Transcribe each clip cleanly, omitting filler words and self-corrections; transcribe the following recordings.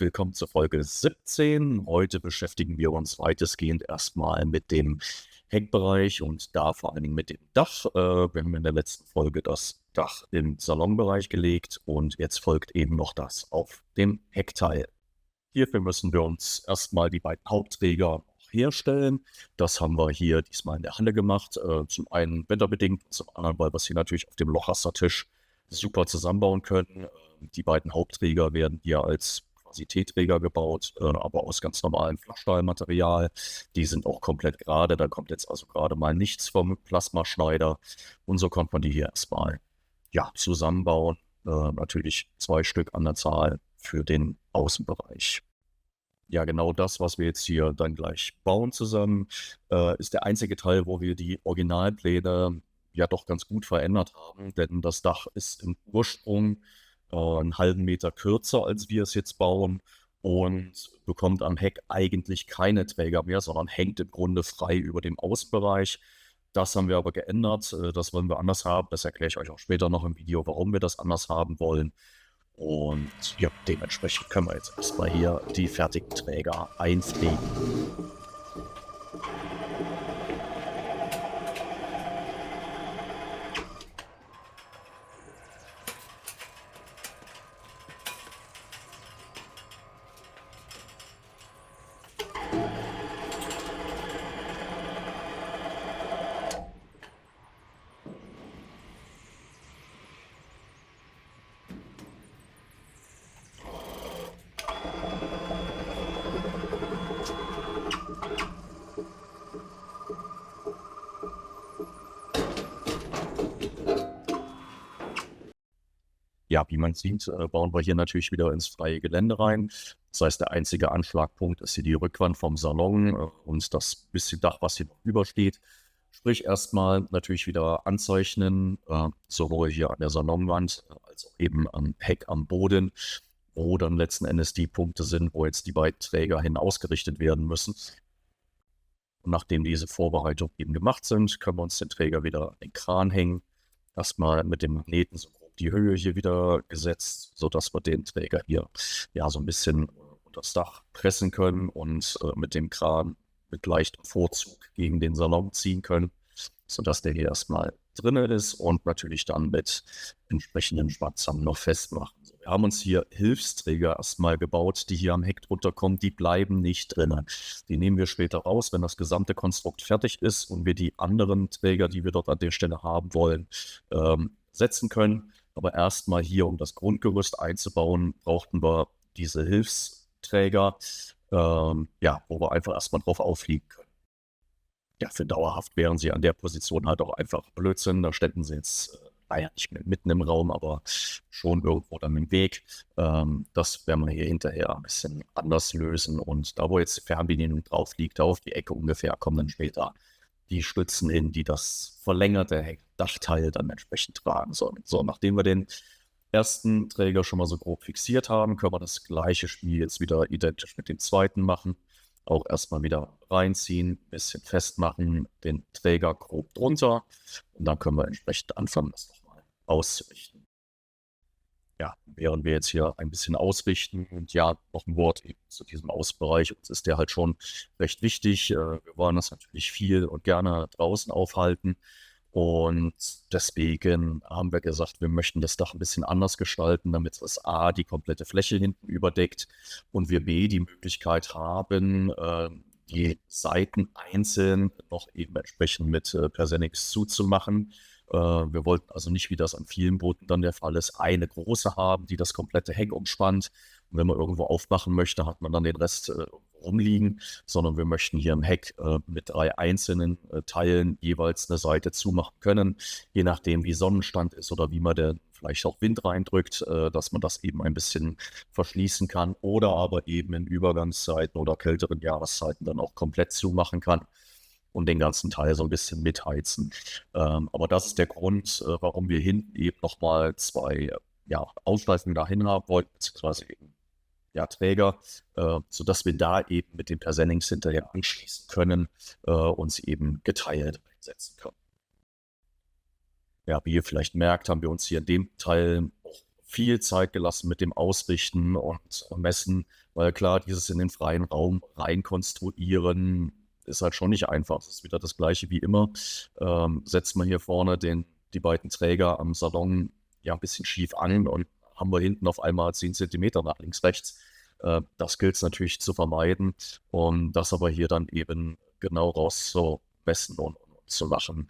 und willkommen zur Folge 17. Heute beschäftigen wir uns weitestgehend erstmal mit dem Heckbereich und da vor allen Dingen mit dem Dach. Wir haben in der letzten Folge das Dach im Salonbereich gelegt und jetzt folgt eben noch das auf dem Heckteil. Hierfür müssen wir uns erstmal die beiden Hauptträger herstellen. Das haben wir hier diesmal in der Halle gemacht. Zum einen wetterbedingt, zum anderen, weil wir es hier natürlich auf dem Lochaster-Tisch super zusammenbauen können. Die beiden Hauptträger werden hier als quasi T-Träger gebaut, aber aus ganz normalem Flachstahlmaterial. Die sind auch komplett gerade, da kommt jetzt also gerade mal nichts vom Plasmaschneider. Und so konnte man die hier erstmal zusammenbauen. Natürlich 2 Stück an der Zahl für den Außenbereich. Ja, genau das, was wir jetzt hier dann gleich bauen zusammen, ist der einzige Teil, wo wir die Originalpläne ja doch ganz gut verändert haben, denn das Dach ist im Ursprung 1/2 Meter kürzer, als wir es jetzt bauen und bekommt am Heck eigentlich keine Träger mehr, sondern hängt im Grunde frei über dem Außenbereich. Das haben wir aber geändert, das wollen wir anders haben. Das erkläre ich euch auch später noch im Video, warum wir das anders haben wollen. Und ja, dementsprechend können wir jetzt erstmal hier die fertigen Träger einpflegen. Ja, wie man sieht, bauen wir hier natürlich wieder ins freie Gelände rein. Das heißt, der einzige Anschlagpunkt ist hier die Rückwand vom Salon und das bisschen Dach, was hier noch übersteht. Sprich, erstmal natürlich wieder anzeichnen, sowohl hier an der Salonwand als auch eben am Heck am Boden, wo dann letzten Endes die Punkte sind, wo jetzt die beiden Träger hin ausgerichtet werden müssen. Und nachdem diese Vorbereitungen eben gemacht sind, können wir uns den Träger wieder an den Kran hängen. Erstmal mit dem Magneten so grob die Höhe hier wieder gesetzt, sodass wir den Träger hier so ein bisschen unter das Dach pressen können und mit dem Kran mit leichtem Vorzug gegen den Salon ziehen können, sodass der hier erstmal drin ist und natürlich dann mit entsprechenden Spatzen noch festmachen. Wir haben uns hier Hilfsträger erstmal gebaut, die hier am Heck drunter kommen, die bleiben nicht drin. Die nehmen wir später raus, wenn das gesamte Konstrukt fertig ist und wir die anderen Träger, die wir dort an der Stelle haben wollen, setzen können. Aber erstmal hier, um das Grundgerüst einzubauen, brauchten wir diese Hilfsträger, wo wir einfach erstmal drauf aufliegen können. Ja, für dauerhaft wären sie an der Position halt auch einfach Blödsinn. Da ständen sie jetzt, nicht mehr mitten im Raum, aber schon irgendwo dann im Weg. Das werden wir hier hinterher ein bisschen anders lösen. Und da, wo jetzt die Fernbedienung drauf liegt, da auf die Ecke ungefähr, kommen dann später die Stützen hin, die das verlängerte Dachteil dann entsprechend tragen sollen. So, nachdem wir den ersten Träger schon mal so grob fixiert haben, können wir das gleiche Spiel jetzt wieder identisch mit dem zweiten machen. Auch erstmal wieder reinziehen, ein bisschen festmachen, den Träger grob drunter und dann können wir entsprechend anfangen, das nochmal auszurichten. Ja, während wir jetzt hier ein bisschen ausrichten und ja, noch ein Wort eben zu diesem Außenbereich, uns ist der halt schon recht wichtig. Wir wollen das natürlich viel und gerne draußen aufhalten und deswegen haben wir gesagt, wir möchten das Dach ein bisschen anders gestalten, damit es A, die komplette Fläche hinten überdeckt und wir B, die Möglichkeit haben, die Seiten einzeln noch eben entsprechend mit Persenix zuzumachen. Wir wollten also nicht, wie das an vielen Booten dann der Fall ist, eine große haben, die das komplette Heck umspannt. Und wenn man irgendwo aufmachen möchte, hat man dann den Rest rumliegen, sondern wir möchten hier im Heck mit 3 einzelnen Teilen jeweils eine Seite zumachen können, je nachdem wie Sonnenstand ist oder wie man denn vielleicht auch Wind reindrückt, dass man das eben ein bisschen verschließen kann oder aber eben in Übergangszeiten oder kälteren Jahreszeiten dann auch komplett zumachen kann und den ganzen Teil so ein bisschen mitheizen. Aber das ist der Grund, warum wir hinten eben nochmal 2 Ausschleifungen dahin haben wollten, beziehungsweise eben Träger, sodass wir da eben mit den Persenings hinterher anschließen können und sie eben geteilt einsetzen können. Ja, wie ihr vielleicht merkt, haben wir uns hier in dem Teil auch viel Zeit gelassen mit dem Ausrichten und Messen, Weil klar, dieses in den freien Raum reinkonstruieren ist halt schon nicht einfach. Es ist wieder das Gleiche wie immer. Setzt man hier vorne die beiden Träger am Salon ja ein bisschen schief an und haben wir hinten auf einmal 10 Zentimeter nach links, rechts. Das gilt es natürlich zu vermeiden und das aber hier dann eben genau rauszumessen und zu machen.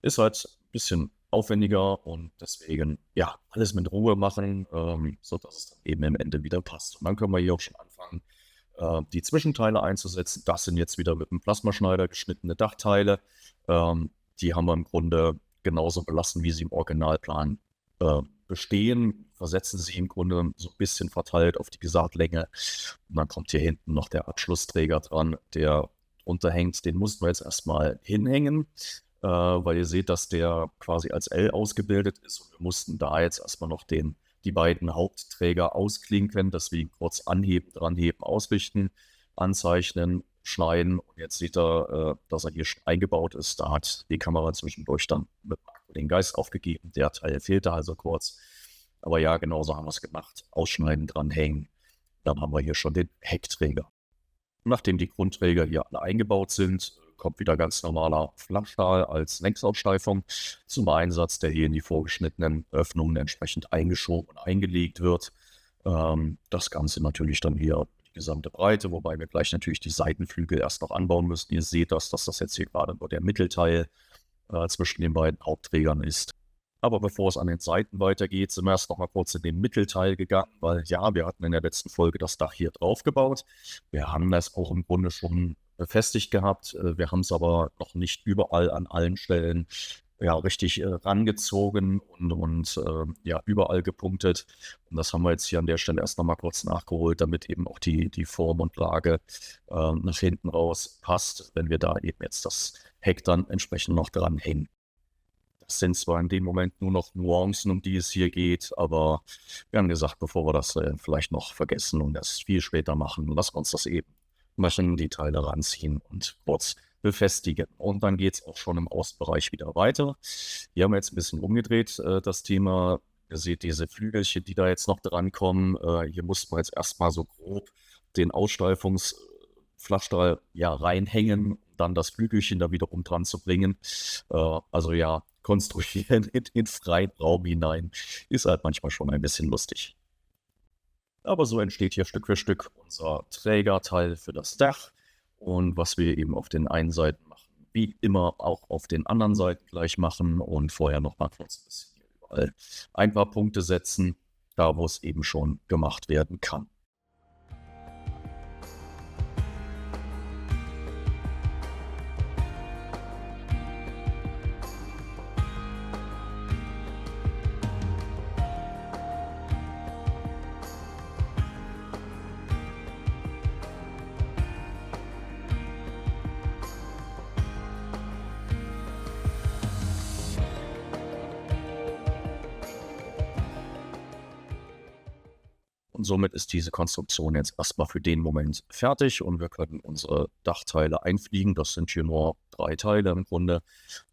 Ist halt ein bisschen aufwendiger und deswegen, ja, alles mit Ruhe machen, sodass es dann eben im Ende wieder passt. Und dann können wir hier auch schon anfangen, die Zwischenteile einzusetzen. Das sind jetzt wieder mit dem Plasmaschneider geschnittene Dachteile. Die haben wir im Grunde genauso belassen, wie sie im Originalplan bestehen. Versetzen sie im Grunde so ein bisschen verteilt auf die Gesamtlänge. Und dann kommt hier hinten noch der Abschlussträger dran, der runterhängt. Den mussten wir jetzt erstmal hinhängen, weil ihr seht, dass der quasi als L ausgebildet ist. Und wir mussten da jetzt erstmal noch die beiden Hauptträger ausklinken, deswegen kurz anheben, dranheben, ausrichten, anzeichnen, schneiden. Und jetzt seht ihr, dass er hier schon eingebaut ist. Da hat die Kamera zwischendurch dann mit dem Akku den Geist aufgegeben. Der Teil fehlte also kurz. Aber ja, genauso haben wir es gemacht. Ausschneiden, dranhängen. Dann haben wir hier schon den Heckträger. Nachdem die Grundträger hier alle eingebaut sind, kommt wieder ganz normaler Flachstahl als Längsaussteifung zum Einsatz, der hier in die vorgeschnittenen Öffnungen entsprechend eingeschoben und eingelegt wird. Das Ganze natürlich dann hier die gesamte Breite, wobei wir gleich natürlich die Seitenflügel erst noch anbauen müssen. Ihr seht dass das jetzt hier gerade nur der Mittelteil zwischen den beiden Hauptträgern ist. Aber bevor es an den Seiten weitergeht, sind wir erst noch mal kurz in den Mittelteil gegangen, weil ja, wir hatten in der letzten Folge das Dach hier drauf gebaut. Wir haben das auch im Grunde schon befestigt gehabt. Wir haben es aber noch nicht überall an allen Stellen ja, richtig rangezogen und ja, überall gepunktet. Und das haben wir jetzt hier an der Stelle erst noch mal kurz nachgeholt, damit eben auch die Form und Lage nach hinten raus passt, wenn wir da eben jetzt das Heck dann entsprechend noch dranhängen. Das sind zwar in dem Moment nur noch Nuancen, um die es hier geht, aber wir haben gesagt, bevor wir das vielleicht noch vergessen und erst viel später machen, lassen wir uns das eben machen, die Teile ranziehen und kurz befestigen. Und dann geht es auch schon im Außenbereich wieder weiter. Hier haben wir jetzt ein bisschen umgedreht, das Thema. Ihr seht diese Flügelchen, die da jetzt noch drankommen. Hier mussten wir jetzt erstmal so grob den Aussteifungsflachstahl ja reinhängen, um dann das Flügelchen da wiederum dran zu bringen. Also ja, konstruieren in den freien Raum hinein ist halt manchmal schon ein bisschen lustig. Aber so entsteht hier Stück für Stück unser Trägerteil für das Dach und was wir eben auf den einen Seiten machen, wie immer auch auf den anderen Seiten gleich machen und vorher noch mal kurz ein bisschen hier überall ein paar Punkte setzen, da wo es eben schon gemacht werden kann. Und somit ist diese Konstruktion jetzt erstmal für den Moment fertig und wir können unsere Dachteile einfliegen. Das sind hier nur 3 Teile im Grunde.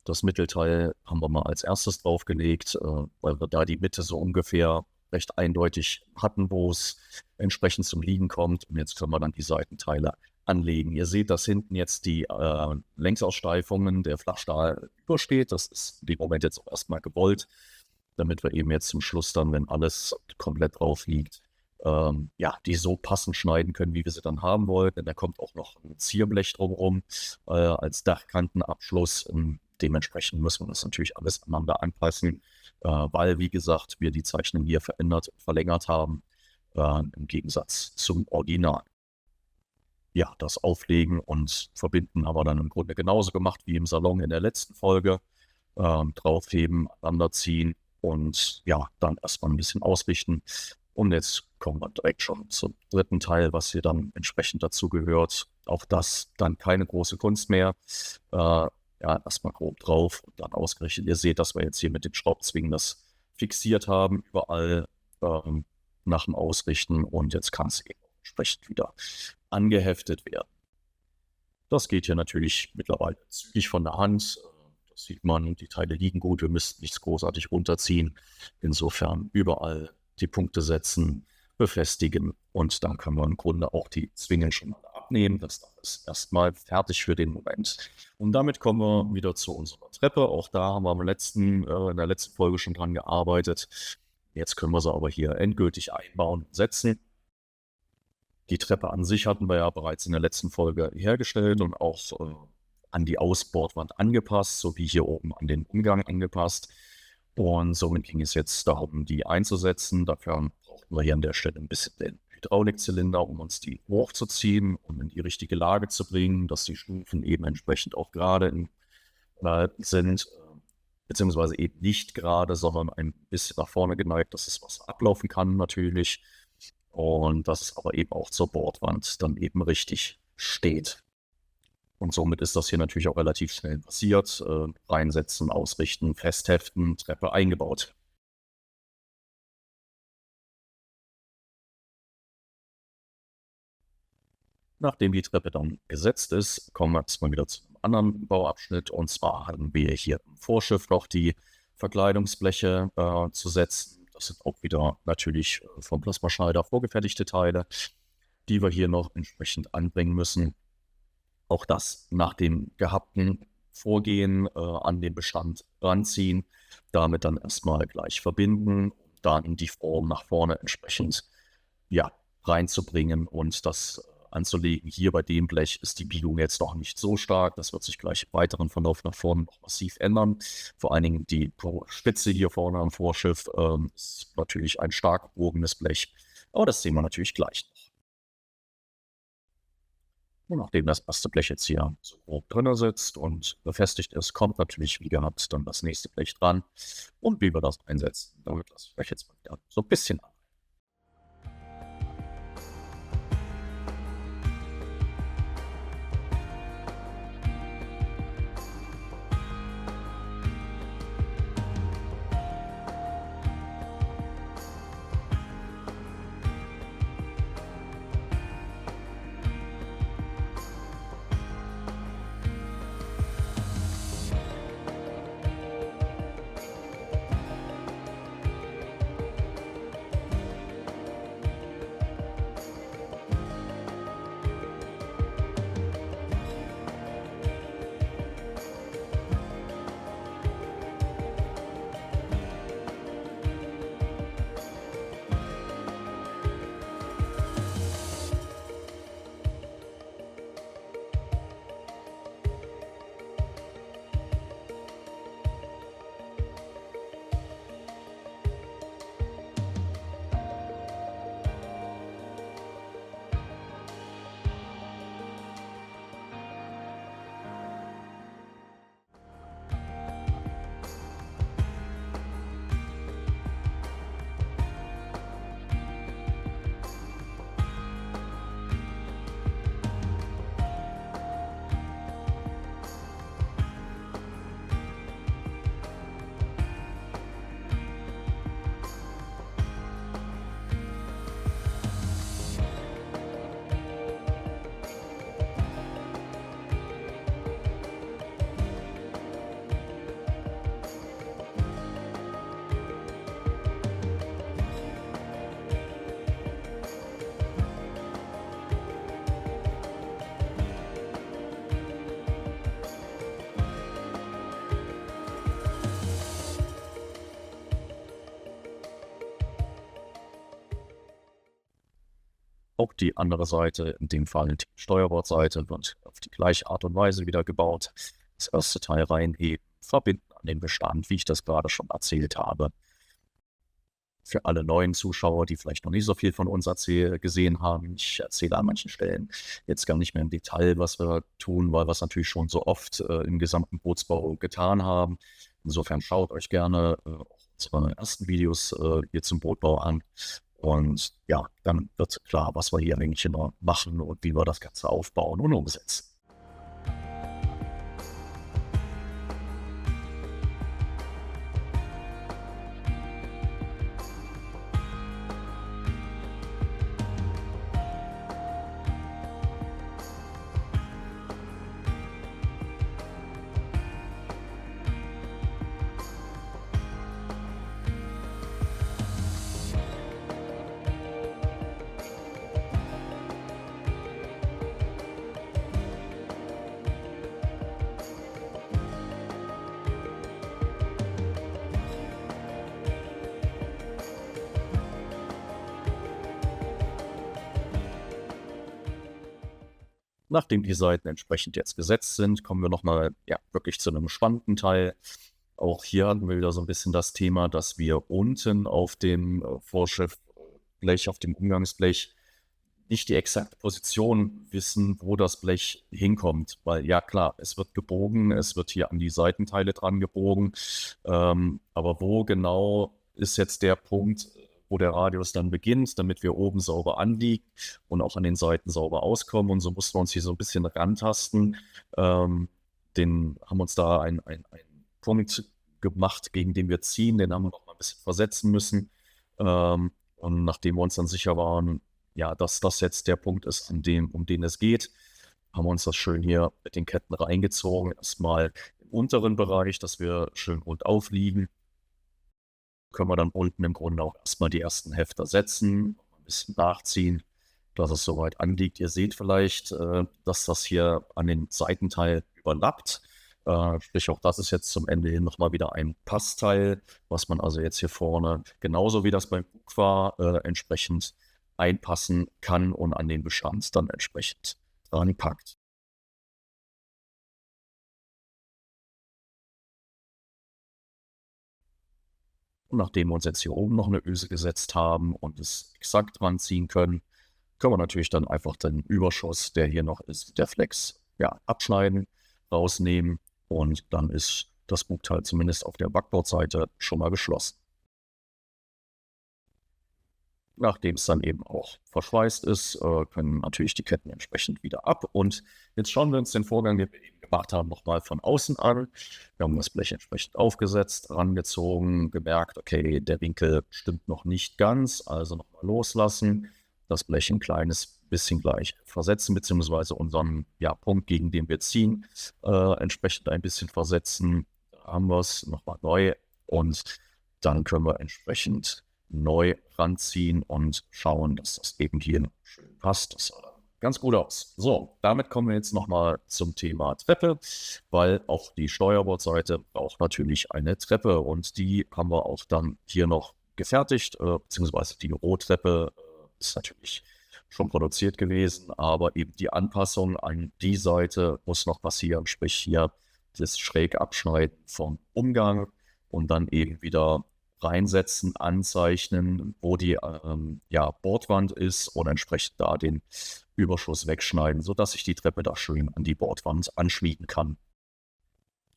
Das Mittelteil haben wir mal als erstes draufgelegt, weil wir da die Mitte so ungefähr recht eindeutig hatten, wo es entsprechend zum Liegen kommt. Und jetzt können wir dann die Seitenteile anlegen. Ihr seht, dass hinten jetzt die Längsaussteifungen der Flachstahl übersteht. Das ist in dem Moment jetzt auch erstmal gewollt, damit wir eben jetzt zum Schluss dann, wenn alles komplett drauf liegt, ja, die so passend schneiden können, wie wir sie dann haben wollen. Denn da kommt auch noch ein Zierblech drumherum als Dachkantenabschluss. Dementsprechend müssen wir das natürlich alles aneinander anpassen, weil, wie gesagt, wir die Zeichnung hier verändert und verlängert haben, im Gegensatz zum Original. Ja, das Auflegen und Verbinden haben wir dann im Grunde genauso gemacht wie im Salon in der letzten Folge. Draufheben, aneinanderziehen und ja, dann erstmal ein bisschen ausrichten. Und jetzt kommen wir direkt schon zum dritten Teil, was hier dann entsprechend dazu gehört. Auch das dann keine große Kunst mehr. Ja, erstmal grob drauf und dann ausgerichtet. Ihr seht, dass wir jetzt hier mit den Schraubzwingen das fixiert haben, überall nach dem Ausrichten. Und jetzt kann es eben entsprechend wieder angeheftet werden. Das geht hier natürlich mittlerweile zügig von der Hand. Das sieht man, die Teile liegen gut, wir müssten nichts großartig runterziehen. Insofern überall die Punkte setzen, befestigen. Und dann können wir im Grunde auch die Zwingen schon mal abnehmen. Das Dach ist erstmal fertig für den Moment. Und damit kommen wir wieder zu unserer Treppe. Auch da haben wir in der letzten Folge schon dran gearbeitet. Jetzt können wir sie aber hier endgültig einbauen und setzen. Die Treppe an sich hatten wir ja bereits in der letzten Folge hergestellt und auch an die Ausbordwand angepasst, sowie hier oben an den Umgang angepasst. Und somit ging es jetzt darum, die einzusetzen. Dafür brauchten wir hier an der Stelle ein bisschen den Hydraulikzylinder, um uns die hochzuziehen, um in die richtige Lage zu bringen, dass die Stufen eben entsprechend auch gerade sind, beziehungsweise eben nicht gerade, sondern ein bisschen nach vorne geneigt, dass das Wasser ablaufen kann natürlich. Und dass es aber eben auch zur Bordwand dann eben richtig steht. Und somit ist das hier natürlich auch relativ schnell passiert. Reinsetzen, ausrichten, festheften, Treppe eingebaut. Nachdem die Treppe dann gesetzt ist, kommen wir jetzt mal wieder zu einem anderen Bauabschnitt. Und zwar haben wir hier im Vorschiff noch die Verkleidungsbleche zu setzen. Das sind auch wieder natürlich vom Plasmaschneider vorgefertigte Teile, die wir hier noch entsprechend anbringen müssen. Auch das nach dem gehabten Vorgehen an den Bestand ranziehen, damit dann erstmal gleich verbinden, dann die Form nach vorne entsprechend reinzubringen und das anzulegen. Hier bei dem Blech ist die Biegung jetzt noch nicht so stark. Das wird sich gleich im weiteren Verlauf nach vorne noch massiv ändern. Vor allen Dingen die Spitze hier vorne am Vorschiff ist natürlich ein stark gebogenes Blech, aber das sehen wir natürlich gleich noch. Und nachdem das erste Blech jetzt hier so grob drin sitzt und befestigt ist, kommt natürlich wie gehabt dann das nächste Blech dran. Und wie wir das einsetzen, damit lasse ich euch jetzt mal wieder so ein bisschen an. Auch die andere Seite, in dem Fall die Steuerbordseite, wird auf die gleiche Art und Weise wieder gebaut. Das erste Teil reinheben, verbinden an den Bestand, wie ich das gerade schon erzählt habe. Für alle neuen Zuschauer, die vielleicht noch nicht so viel von uns gesehen haben, ich erzähle an manchen Stellen jetzt gar nicht mehr im Detail, was wir tun, weil wir es natürlich schon so oft im gesamten Bootsbau getan haben. Insofern schaut euch gerne unsere ersten Videos hier zum Bootbau an. Und ja, dann wird klar, was wir hier eigentlich immer machen und wie wir das Ganze aufbauen und umsetzen. Nachdem die Seiten entsprechend jetzt gesetzt sind, kommen wir nochmal wirklich zu einem spannenden Teil. Auch hier hatten wir wieder so ein bisschen das Thema, dass wir unten auf dem Vorschriftblech, auf dem Umgangsblech, nicht die exakte Position wissen, wo das Blech hinkommt. Weil ja klar, es wird gebogen, es wird hier an die Seitenteile dran gebogen. Aber wo genau ist jetzt der Punkt, wo der Radius dann beginnt, damit wir oben sauber anliegen und auch an den Seiten sauber auskommen. Und so mussten wir uns hier so ein bisschen rantasten. Haben uns da einen Punkt gemacht, gegen den wir ziehen, den haben wir noch mal ein bisschen versetzen müssen. Und nachdem wir uns dann sicher waren, ja, dass das jetzt der Punkt ist, um den es geht, haben wir uns das schön hier mit den Ketten reingezogen. Erstmal im unteren Bereich, dass wir schön rund aufliegen. Können wir dann unten im Grunde auch erstmal die ersten Hefter setzen, ein bisschen nachziehen, dass es soweit anliegt. Ihr seht vielleicht, dass das hier an den Seitenteil überlappt. Sprich, auch das ist jetzt zum Ende hin nochmal wieder ein Passteil, was man also jetzt hier vorne, genauso wie das beim Bug war, entsprechend einpassen kann und an den Bestand dann entsprechend dran packt. Und nachdem wir uns jetzt hier oben noch eine Öse gesetzt haben und es exakt dran ziehen können, können wir natürlich dann einfach den Überschuss, der hier noch ist, der Flex, abschneiden, rausnehmen und dann ist das Bugteil zumindest auf der Backbordseite schon mal geschlossen. Nachdem es dann eben auch verschweißt ist, können natürlich die Ketten entsprechend wieder ab. Und jetzt schauen wir uns den Vorgang, den wir eben gemacht haben, nochmal von außen an. Wir haben das Blech entsprechend aufgesetzt, rangezogen, gemerkt, okay, der Winkel stimmt noch nicht ganz, also nochmal loslassen, das Blech ein kleines bisschen gleich versetzen, beziehungsweise unseren Punkt, gegen den wir ziehen, entsprechend ein bisschen versetzen. Da haben wir es nochmal neu und dann können wir entsprechend neu ranziehen und schauen, dass das eben hier schön passt. Das sah ganz gut aus. So, damit kommen wir jetzt nochmal zum Thema Treppe, weil auch die Steuerbordseite braucht natürlich eine Treppe und die haben wir auch dann hier noch gefertigt, beziehungsweise die Rohtreppe ist natürlich schon produziert gewesen, aber eben die Anpassung an die Seite muss noch passieren, sprich hier das Schrägabschneiden vom Umgang und dann eben wieder reinsetzen, anzeichnen, wo die Bordwand ist und entsprechend da den Überschuss wegschneiden, sodass ich die Treppe da schön an die Bordwand anschmiegen kann.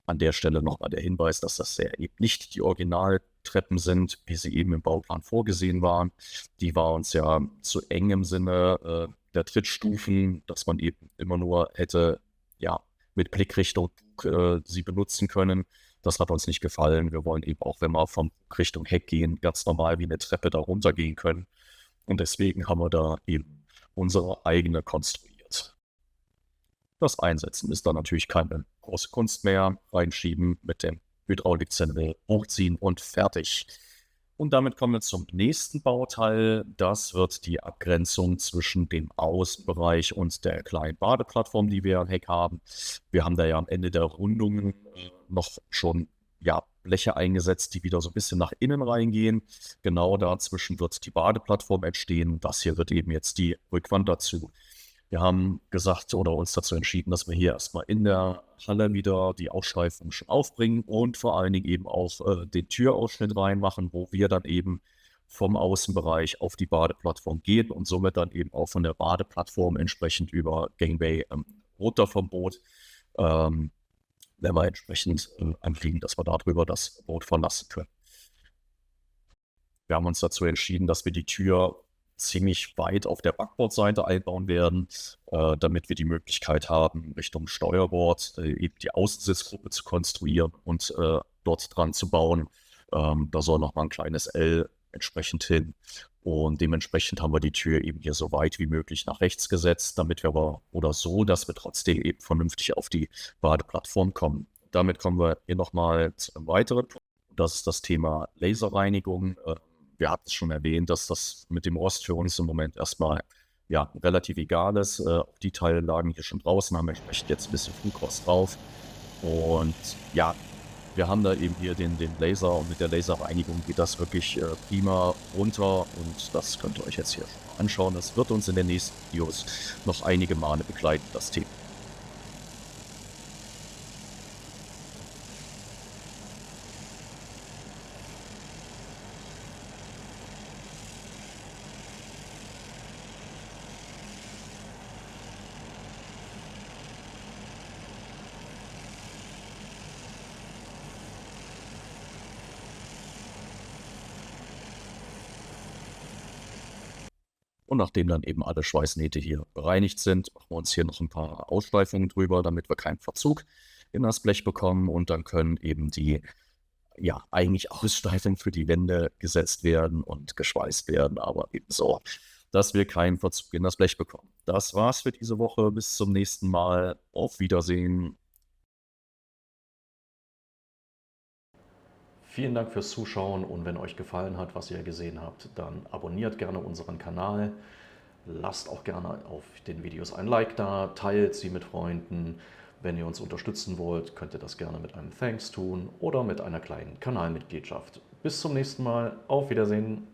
An der Stelle nochmal der Hinweis, dass das ja eben nicht die Originaltreppen sind, wie sie eben im Bauplan vorgesehen waren. Die waren uns ja zu eng im Sinne der Trittstufen, dass man eben immer nur hätte mit Blickrichtung sie benutzen können. Das hat uns nicht gefallen. Wir wollen eben auch, wenn wir von Richtung Heck gehen, ganz normal wie eine Treppe da runtergehen können. Und deswegen haben wir da eben unsere eigene konstruiert. Das Einsetzen ist dann natürlich keine große Kunst mehr. Reinschieben mit dem Hydraulikzelle, hochziehen und fertig. Und damit kommen wir zum nächsten Bauteil. Das wird die Abgrenzung zwischen dem Außenbereich und der kleinen Badeplattform, die wir am Heck haben. Wir haben da ja am Ende der Rundungen noch schon Bleche eingesetzt, die wieder so ein bisschen nach innen reingehen. Genau dazwischen wird die Badeplattform entstehen. Das hier wird eben jetzt die Rückwand dazu. Wir haben gesagt oder uns dazu entschieden, dass wir hier erstmal in der Halle wieder die Ausschweifung schon aufbringen und vor allen Dingen eben auch den Türausschnitt reinmachen, wo wir dann eben vom Außenbereich auf die Badeplattform gehen und somit dann eben auch von der Badeplattform entsprechend über Gangway runter vom Boot, wenn wir entsprechend anfliegen, dass wir darüber das Boot verlassen können. Wir haben uns dazu entschieden, dass wir die Tür ziemlich weit auf der Backbordseite einbauen werden, damit wir die Möglichkeit haben, Richtung Steuerbord eben die Außensitzgruppe zu konstruieren und dort dran zu bauen. Da soll nochmal ein kleines L entsprechend hin. Und dementsprechend haben wir die Tür eben hier so weit wie möglich nach rechts gesetzt, damit wir dass wir trotzdem eben vernünftig auf die Badeplattform kommen. Damit kommen wir hier nochmal zu einem weiteren Punkt. Das ist das Thema Laserreinigung. Wir hatten es schon erwähnt, dass das mit dem Rost für uns im Moment erstmal relativ egal ist. Die Teile lagen hier schon draußen, haben entsprechend jetzt ein bisschen Flugrost drauf. Und Wir haben da eben hier den Laser und mit der Laserreinigung geht das wirklich prima runter und das könnt ihr euch jetzt hier schon mal anschauen. Das wird uns in den nächsten Videos noch einige Male begleiten, das Thema. Und nachdem dann eben alle Schweißnähte hier bereinigt sind, machen wir uns hier noch ein paar Ausschleifungen drüber, damit wir keinen Verzug in das Blech bekommen. Und dann können eben die, ja, eigentlich Ausschleifungen für die Wände gesetzt werden und geschweißt werden, aber eben so, dass wir keinen Verzug in das Blech bekommen. Das war's für diese Woche. Bis zum nächsten Mal. Auf Wiedersehen. Vielen Dank fürs Zuschauen und wenn euch gefallen hat, was ihr gesehen habt, dann abonniert gerne unseren Kanal. Lasst auch gerne auf den Videos ein Like da, teilt sie mit Freunden. Wenn ihr uns unterstützen wollt, könnt ihr das gerne mit einem Thanks tun oder mit einer kleinen Kanalmitgliedschaft. Bis zum nächsten Mal, auf Wiedersehen.